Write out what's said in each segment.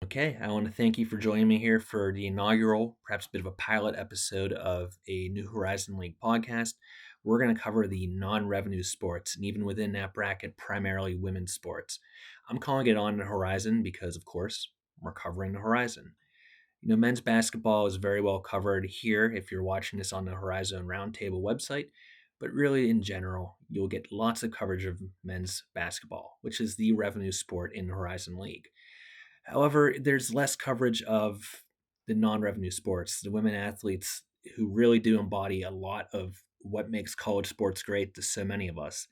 Okay, I want to thank you for joining me here for the inaugural, perhaps a bit of a pilot episode of a New Horizon League podcast. We're going to cover the non revenue sports, and even within that bracket, primarily women's sports. I'm calling it On the Horizon because, of course, we're covering the horizon. Men's basketball is very well covered here if you're watching this on the Horizon Roundtable website, but really in general, you'll get lots of coverage of men's basketball, which is the revenue sport in the Horizon League. However, there's less coverage of the non revenue sports, the women athletes who really do embody a lot of what makes college sports great to so many of us.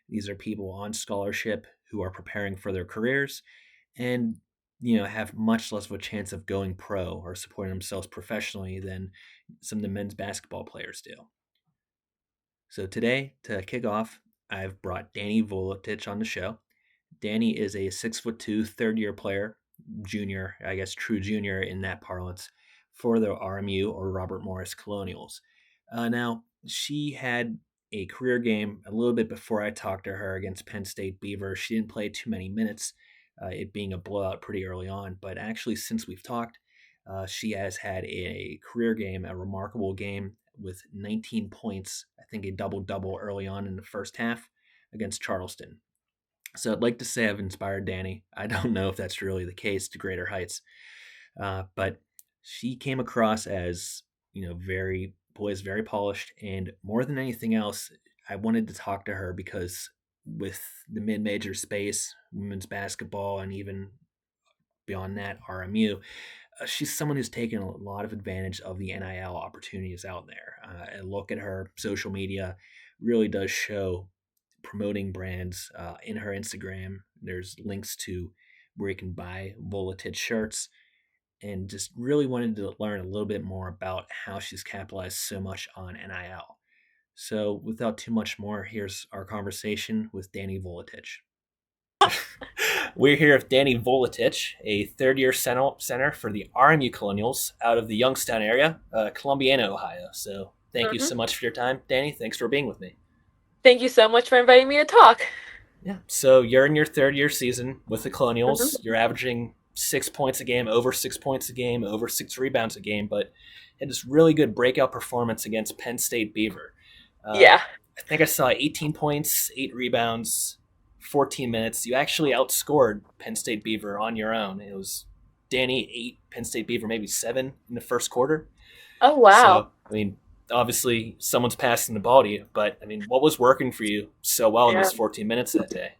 These are people on scholarship who are preparing for their careers and have much less of a chance of going pro or supporting themselves professionally than some of the men's basketball players do. So today, to kick off, I've brought Dani Vuletich on the show. Dani is a 6'2" third-year player, junior, I guess true junior in that parlance, for the RMU or Robert Morris Colonials. Now, she had a career game a little bit before I talked to her against Penn State Beaver. She didn't play too many minutes, it being a blowout pretty early on. But actually, since we've talked, she has had a career game, a remarkable game with 19 points, I think a double-double early on in the first half against Charleston. So I'd like to say I've inspired Dani. I don't know if that's really the case to greater heights, but she came across as very poised, very polished, and more than anything else, I wanted to talk to her because with the mid-major space, women's basketball, and even beyond that, RMU, she's someone who's taken a lot of advantage of the NIL opportunities out there. And look at her social media, really does show promoting brands in her Instagram. There's links to where you can buy Vuletich shirts, and just really wanted to learn a little bit more about how she's capitalized so much on NIL. So, without too much more, here's our conversation with Dani Vuletich. We're here with Dani Vuletich, a third-year center for the RMU Colonials out of the Youngstown area, Columbiana, Ohio. So, thank you hmm so much for your time, Dani. Thanks for being with me. Thank you so much for inviting me to talk. Yeah. So you're in your third year season with the Colonials. hmm You're averaging 6 points a game, over 6 points a game, over 6 rebounds a game, but had this really good breakout performance against Penn State Beaver. Uh, Yeah. I think I saw 18 points, 8 rebounds, 14 minutes. You actually outscored Penn State Beaver on your own. It was Dani 8, Penn State Beaver maybe 7 in the first quarter. Oh, wow. So, I mean, obviously someone's passing the ball to you, but I mean, what was working for you so well in Yeah. those 14 minutes that day?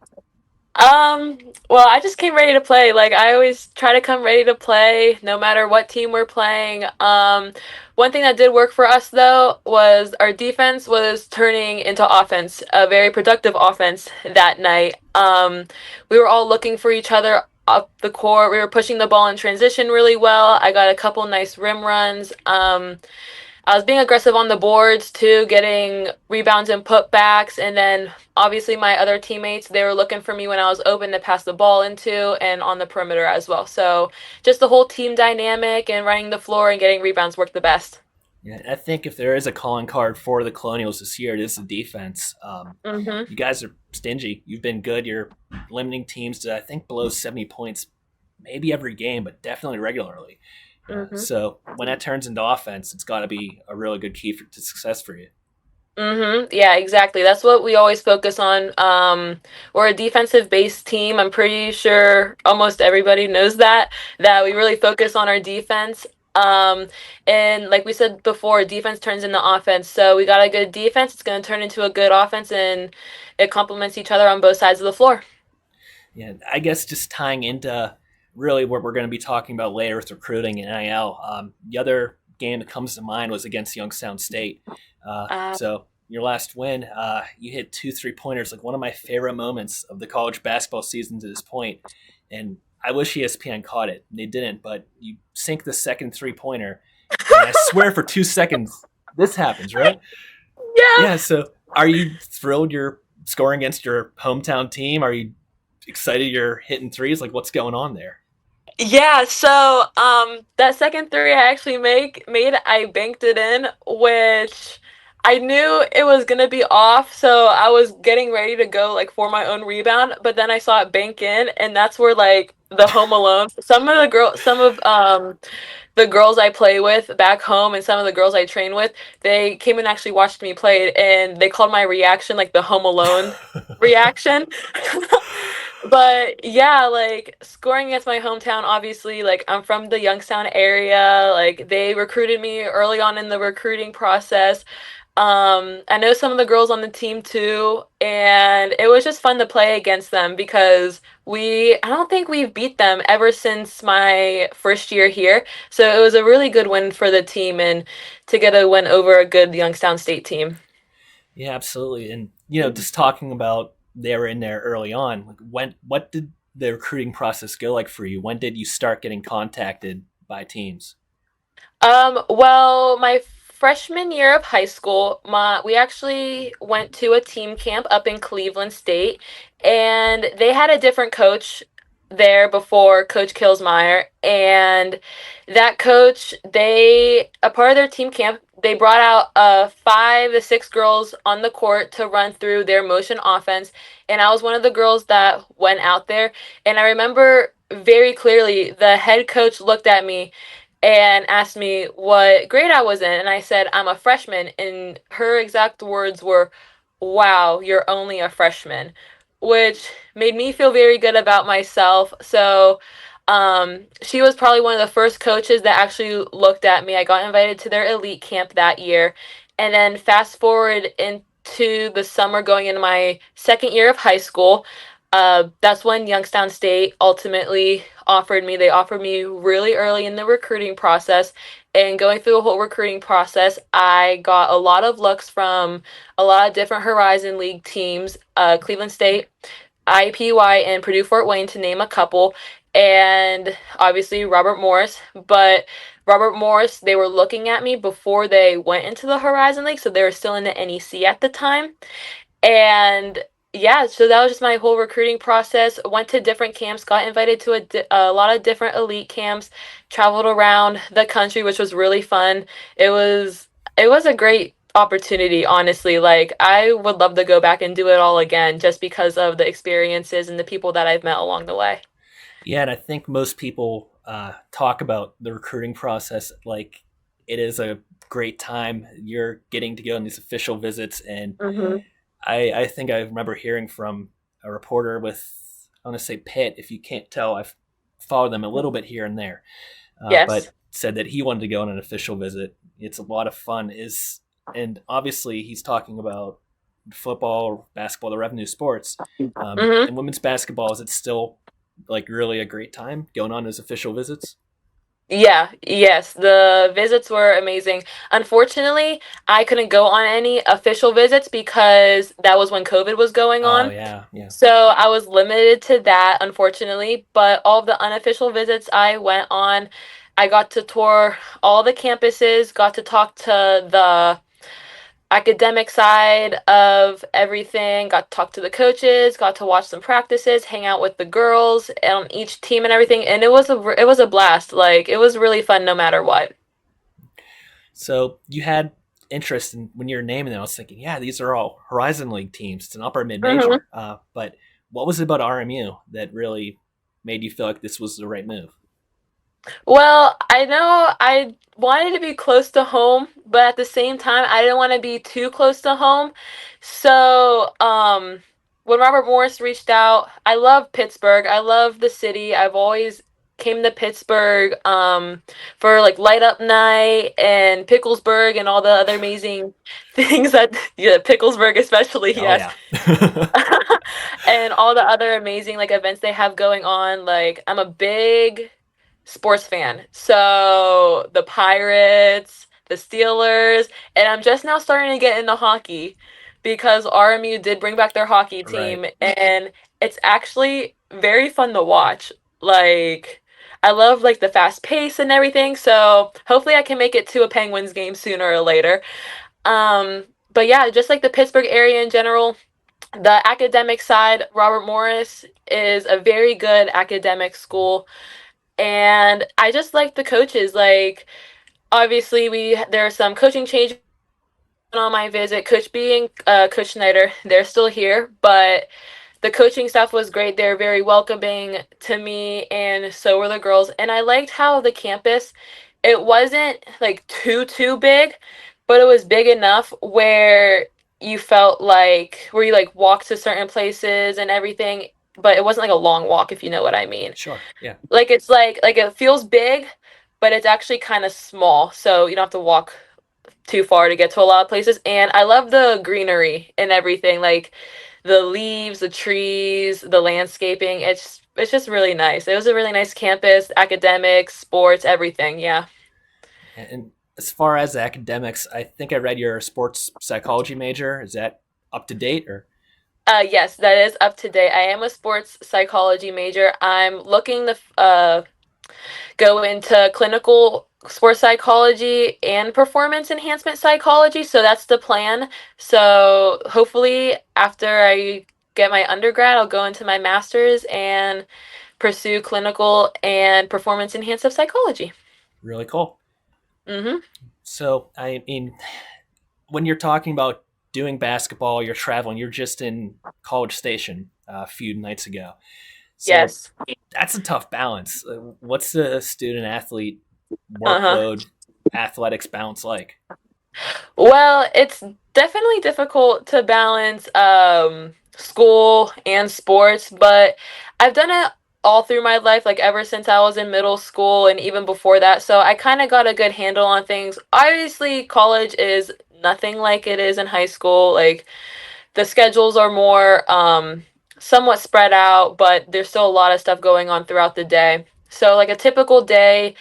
Um, well, I just came ready to play. Like I always try to come ready to play no matter what team we're playing. One thing that did work for us though was our defense was turning into offense, a very productive offense that night. We were all looking for each other up the court. We were pushing the ball in transition really well. I got a couple nice rim runs. I was being aggressive on the boards too, getting rebounds and putbacks. And then obviously my other teammates, they were looking for me when I was open to pass the ball into and on the perimeter as well. So just the whole team dynamic and running the floor and getting rebounds worked the best. Yeah, I think if there is a calling card for the Colonials this year, it is the defense. Mm-hmm. You guys are stingy. You've been good. You're limiting teams to, I think, below 70 points, maybe every game, but definitely regularly. Mm-hmm. So when that turns into offense, it's got to be a really good key to success for you. Mm-hmm. Yeah, exactly. That's what we always focus on. We're a defensive based team. I'm pretty sure almost everybody knows that we really focus on our defense. Um, and like we said before, defense turns into offense. So we got a good defense, it's going to turn into a good offense, and it complements each other on both sides of the floor. Yeah, I guess just tying into really what we're going to be talking about later with recruiting and NIL. The other game that comes to mind was against Youngstown State. Uh, So your last win, you hit 2 3 pointers, like one of my favorite moments of the college basketball season to this point. And I wish ESPN caught it. They didn't, but you sink the second 3 pointer, and I swear for 2 seconds this happens, right? yeah. Yeah. So are you thrilled you're scoring against your hometown team? Are you excited you're hitting threes? Like, what's going on there? Yeah, so that second three I actually made I banked it in, which I knew it was gonna be off, so I was getting ready to go like for my own rebound, but then I saw it bank in, and that's where like the Home Alone. Some of the girls I play with back home, and some of the girls I train with, they came and actually watched me play it, and they called my reaction like the Home Alone reaction. But yeah, like scoring against my hometown, obviously, like I'm from the Youngstown area. Like they recruited me early on in the recruiting process. I know some of the girls on the team too, and it was just fun to play against them because I don't think we've beat them ever since my first year here. So it was a really good win for the team and to get a win over a good Youngstown State team. Yeah, absolutely. And just talking about they were in there early on. Like what did the recruiting process go like for you? When did you start getting contacted by teams? Well, my freshman year of high school, we actually went to a team camp up in Cleveland State, and they had a different coach there before Coach Kilsmeyer, and that coach, a part of their team camp, they brought out 5 to 6 girls on the court to run through their motion offense, and I was one of the girls that went out there, and I remember very clearly the head coach looked at me and asked me what grade I was in. And I said, I'm a freshman. And her exact words were, wow, you're only a freshman, which made me feel very good about myself. So she was probably one of the first coaches that actually looked at me. I got invited to their elite camp that year. And then fast forward into the summer going into my second year of high school. That's when Youngstown State ultimately they offered me really early in the recruiting process. And going through the whole recruiting process, I got a lot of looks from a lot of different Horizon League teams, Cleveland State, IPY, and Purdue Fort Wayne, to name a couple. And obviously Robert Morris. But Robert Morris, they were looking at me before they went into the Horizon League, so they were still in the NEC at the time. And yeah, so that was just my whole recruiting process. Went to different camps, got invited to a lot of different elite camps, traveled around the country, which was really fun. It was it was a great opportunity, honestly. Like I would love to go back and do it all again just because of the experiences and the people that I've met along the way. Yeah, and I think most people talk about the recruiting process like it is a great time. You're getting to go on these official visits, and Mhm. I think I remember hearing from a reporter with, I want to say Pitt. If you can't tell, I've followed them a little bit here and there, Yes. but said that he wanted to go on an official visit. It's a lot of fun. And obviously he's talking about football, basketball, the revenue sports, Mhm. and women's basketball. Is it still like really a great time going on those official visits? Yeah, yes, the visits were amazing. Unfortunately, I couldn't go on any official visits because that was when COVID was going Oh on. yeah, yeah. So I was limited to that, unfortunately. But all of the unofficial visits I went on, I got to tour all the campuses, got to talk to the academic side of everything, got to talk to the coaches, got to watch some practices, hang out with the girls on each team and everything, and it was a blast. Like it was really fun no matter what. So you had interest in when you're naming them. I was thinking, yeah, these are all Horizon League teams. It's an upper mid Mhm. major. But what was it about RMU that really made you feel like this was the right move? Well, I know I wanted to be close to home, but at the same time, I didn't want to be too close to home. So, when Robert Morris reached out, I love Pittsburgh. I love the city. I've always came to Pittsburgh for like light up night and Picklesburg and all the other amazing things that yeah, Picklesburg especially, Oh yes. yeah. And all the other amazing like events they have going on. Like I'm a big sports fan. So the Pirates, the Steelers, and I'm just now starting to get into hockey because RMU did bring back their hockey Right. team and it's actually very fun to watch. Like I love like the fast pace and everything, so hopefully I can make it to a Penguins game sooner or later. But yeah, just like the Pittsburgh area in general, the academic side, Robert Morris is a very good academic school, and I just like the coaches. Like obviously we there are some coaching changes on my visit. Coach B and Coach Schneider, they're still here, but the coaching staff was great. They're very welcoming to me, and so were the girls. And I liked how the campus, it wasn't like too big, but it was big enough where you felt like where you like walked to certain places and everything, but it wasn't like a long walk, if you know what I mean. Sure. Yeah. Like it's like it feels big, but it's actually kind of small, so you don't have to walk too far to get to a lot of places. And I love the greenery and everything, like the leaves, the trees, the landscaping. It's just really nice. It was a really nice campus, academics, sports, everything. Yeah. And as far as academics, I think I read your sports psychology major. Is that up to date or? Yes, that is up to date. I am a sports psychology major. I'm looking to go into clinical sports psychology and performance enhancement psychology. So that's the plan. So hopefully, after I get my undergrad, I'll go into my master's and pursue clinical and performance enhancement psychology. Really cool. Mm-hmm. So, I mean, when you're talking about doing basketball, you're traveling, you're just in College Station a few nights ago. So, Yes. that's a tough balance. What's the student athlete Uh huh. workload, athletics balance like? Well, it's definitely difficult to balance school and sports, but I've done it all through my life, like ever since I was in middle school and even before that. So I kind of got a good handle on things. Obviously, college is nothing like it is in high school. Like the schedules are more somewhat spread out, but there's still a lot of stuff going on throughout the day. So like a typical day,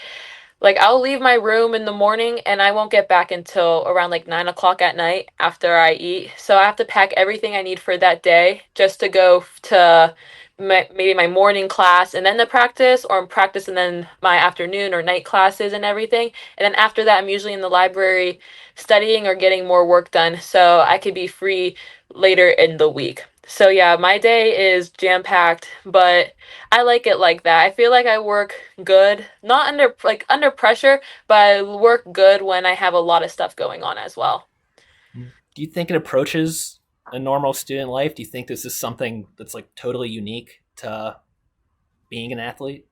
like I'll leave my room in the morning and I won't get back until around like 9 o'clock at night after I eat. So I have to pack everything I need for that day just to go to maybe my morning class and then the practice, or practice and then my afternoon or night classes and everything. And then after that, I'm usually in the library studying or getting more work done so I could be free later in the week. So yeah, my day is jam packed, but I like it like that. I feel like I work good, not under pressure, but I work good when I have a lot of stuff going on as well. Do you think it approaches a normal student life? Do you think this is something that's like totally unique to being an athlete?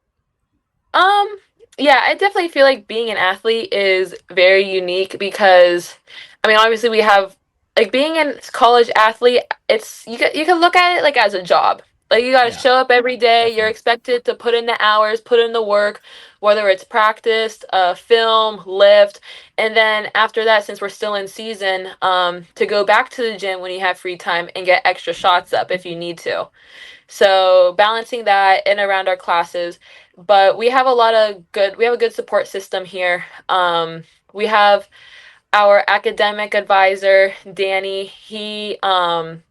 Um, yeah, I definitely feel like being an athlete is very unique because, I mean, obviously we have like being a college athlete. It's you can look at it like as a job. Like you got to Yeah, show up every day. You're definitely. expected to put in the hours, put in the work, whether it's practice, film, lift, and then after that, since we're still in season, to go back to the gym when you have free time and get extra shots up if you need to. So balancing that in around our classes, but we have a good support system here. We have our academic advisor, Dani. He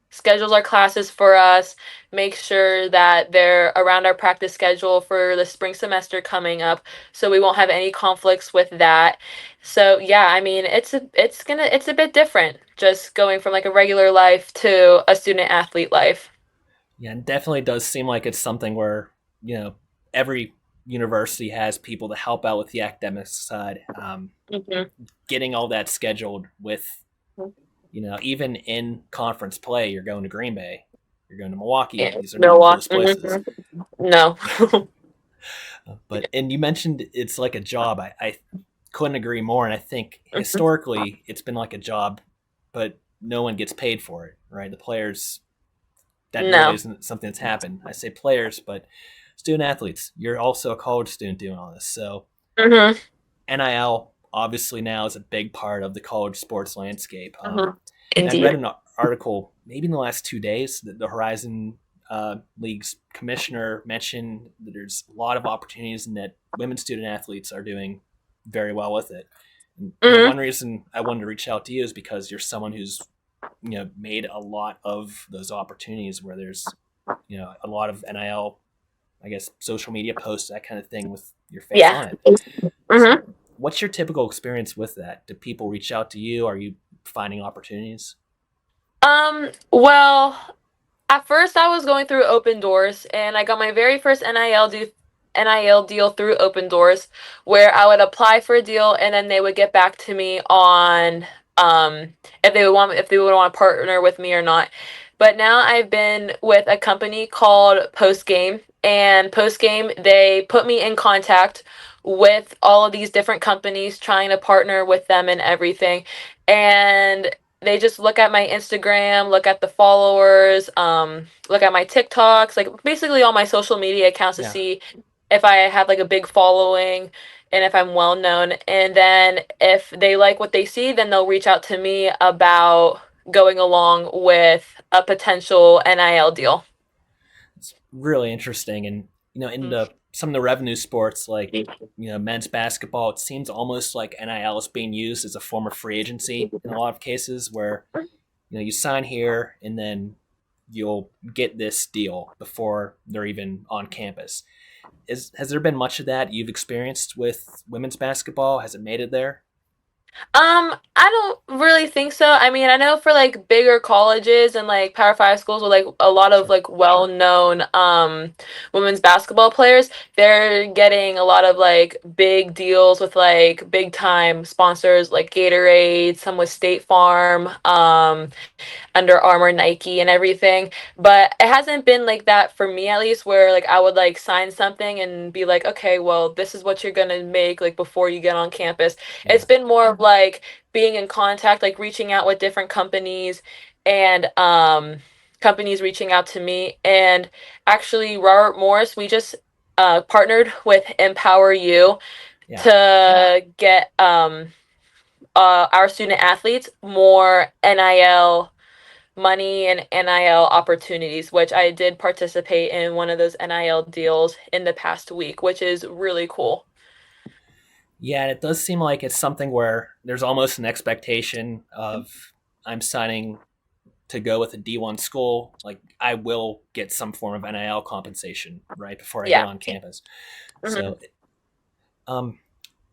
schedules our classes for us, makes sure that they're around our practice schedule for the spring semester coming up, so we won't have any conflicts with that. So yeah, I mean, it's a bit different just going from like a regular life to a student athlete life. Yeah, it definitely does seem like it's something where, every university has people to help out with the academic side. Hmm. Getting all that scheduled with, even in conference play, you're going to Green Bay, you're going to Milwaukee. Yeah, These are not close Milwaukee. places. No. But, and you mentioned it's like a job. I couldn't agree more. And I think historically it's been like a job, but no one gets paid for it, right? The players, that really No. isn't something that's happened. I say players, but student athletes, you're also a college student doing all this. So Hmm. NIL obviously now is a big part of the college sports landscape. Hmm. And I'd read Indeed. an article maybe in the last 2 days that the Horizon League's commissioner mentioned that there's a lot of opportunities and that women student athletes are doing very well with it. And, Hmm. one reason I wanted to reach out to you is because you're someone who's made a lot of those opportunities where there's a lot of NIL, I guess, social media posts, that kind of thing with your face Yeah. on it. So, Hmm. what's your typical experience with that? Do people reach out to you? Are you finding opportunities? Well, at first I was going through Open Doors and I got my very first NIL deal through Open Doors, where I would apply for a deal and then they would get back to me on if they would want to partner with me or not. But now I've been with a company called Post Game, and Post Game they put me in contact with all of these different companies trying to partner with them and everything. And they just look at my Instagram, look at the followers, look at my TikToks, like basically all my social media accounts to Yeah. see if I have like a big following and if I'm well known. And then if they like what they see, then they'll reach out to me about going along with a potential NIL deal. It's really interesting. And, in some of the revenue sports, like, men's basketball, it seems almost like NIL is being used as a form of free agency in a lot of cases where, you sign here and then you'll get this deal before they're even on campus. Has there been much of that you've experienced with women's basketball? Has it made it there? I don't really think so. I mean, I know for like bigger colleges and like Power Five schools with like a lot of Sure. like well-known women's basketball players, they're getting a lot of like big deals with like big time sponsors like Gatorade, some with State Farm, Under Armour, Nike, and everything. But it hasn't been like that for me, at least, where like I would like sign something and be like, okay, well, this is what you're gonna make like before you get on campus. Yeah. It's been more of like being in contact, like reaching out with different companies and companies reaching out to me. And actually, Robert Morris, we just partnered with Empower You Yeah. to get our student athletes more NIL money and NIL opportunities, which I did participate in one of those NIL deals in the past week, which is really cool. Yeah, and it does seem like it's something where there's almost an expectation of I'm signing to go with a D1 school. Like I will get some form of NIL compensation right before I get Yeah. on campus. Mm-hmm. So, um,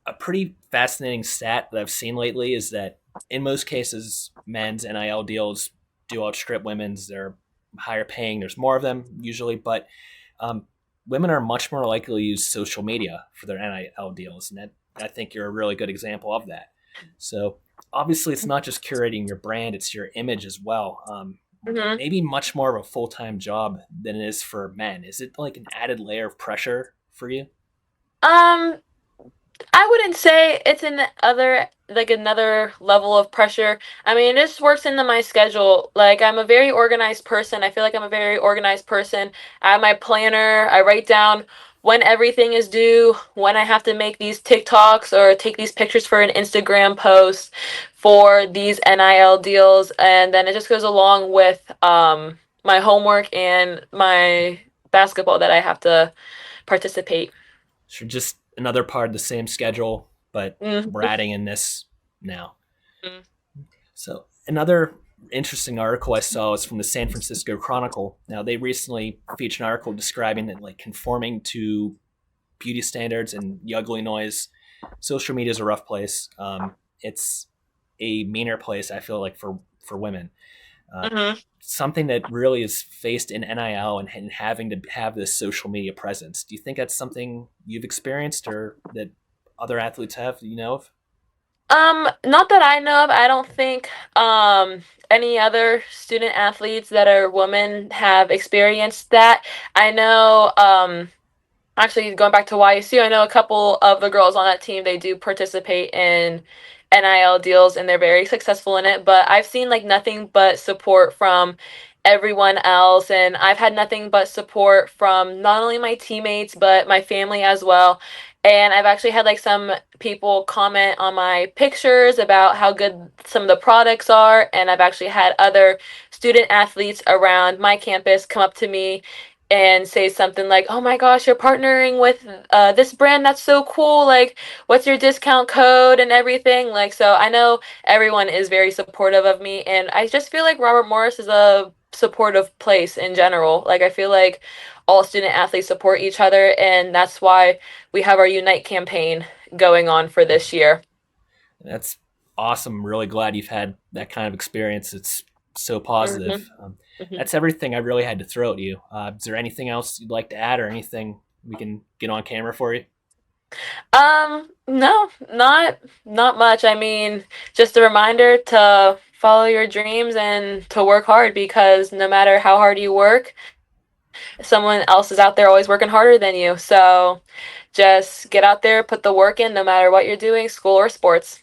a pretty fascinating stat that I've seen lately is that in most cases, men's NIL deals do outstrip women's. They're higher paying. There's more of them usually, but um, women are much more likely to use social media for their NIL deals, and that, I think you're a really good example of that. So obviously, it's not just curating your brand; it's your image as well. Mm-hmm. Maybe much more of a full time job than it is for men. Is it like an added layer of pressure for you? Um, I wouldn't say it's an other like another level of pressure. I mean, it just works into my schedule. Like I'm a very organized person. I feel like I'm a very organized person. I have my planner. I write down when everything is due, when I have to make these TikToks or take these pictures for an Instagram post for these NIL deals, and then it just goes along with my homework and my basketball that I have to participate. So just another part of the same schedule, but we're Mm-hmm. adding in this now. So another interesting article I saw was from the San Francisco Chronicle. Now they recently featured an article describing that like conforming to beauty standards and the ugly noise, social media is a rough place. It's a meaner place, I feel like, for women. Uh, Mm-hmm. Something that really is faced in NIL and having to have this social media presence. Do you think that's something you've experienced or that other athletes have, you know of? Not that I know of. I don't think any other student athletes that are women have experienced that. I know actually going back to YSU, I know a couple of the girls on that team, they do participate in NIL deals and they're very successful in it, but I've seen like nothing but support from everyone else, and I've had nothing but support from not only my teammates but my family as well. And I've actually had like some people comment on my pictures about how good some of the products are, and I've actually had other student athletes around my campus come up to me and say something like, "Oh my gosh, you're partnering with this brand. That's so cool. Like, what's your discount code and everything?" Like, so I know everyone is very supportive of me, and I just feel like Robert Morris is a supportive place in general. Like, I feel like all student athletes support each other, and that's why we have our Unite campaign going on for this year. That's awesome. I'm really glad you've had that kind of experience. It's so Mm-hmm. positive. Mm-hmm. That's everything I really had to throw at you. Is there anything else you'd like to add or anything we can get on camera for you? No, not much. I mean, just a reminder to follow your dreams and to work hard because no matter how hard you work, someone else is out there always working harder than you. So just get out there, put the work in no matter what you're doing, school or sports.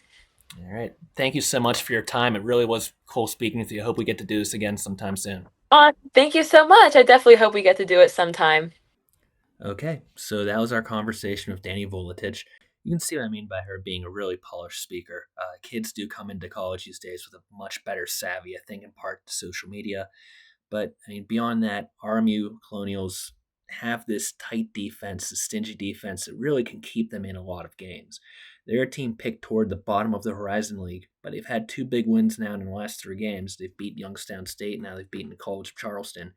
All right. Thank you so much for your time. It really was cool speaking with you. I hope we get to do this again sometime soon. Thank you so much. I definitely hope we get to do it sometime. Okay, so that was our conversation with Dani Vuletich. You can see what I mean by her being a really polished speaker. Kids do come into college these days with a much better savvy, I think, in part to social media. But I mean, beyond that, RMU Colonials have this tight defense, this stingy defense that really can keep them in a lot of games. They're a team picked toward the bottom of the Horizon League, but they've had two big wins now in the last three games. They've beat Youngstown State, now they've beaten the College of Charleston.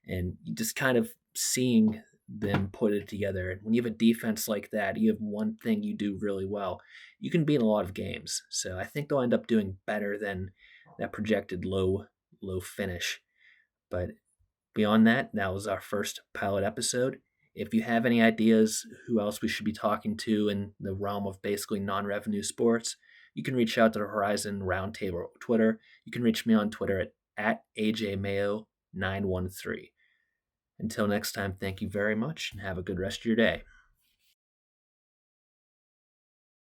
And just kind of seeing them put it together. And when you have a defense like that, you have one thing you do really well, you can be in a lot of games. So I think they'll end up doing better than that projected low finish. But beyond that, that was our first pilot episode. If you have any ideas who else we should be talking to in the realm of basically non-revenue sports, you can reach out to the Horizon Roundtable Twitter. You can reach me on Twitter at AJMayo913. Until next time, thank you very much and have a good rest of your day.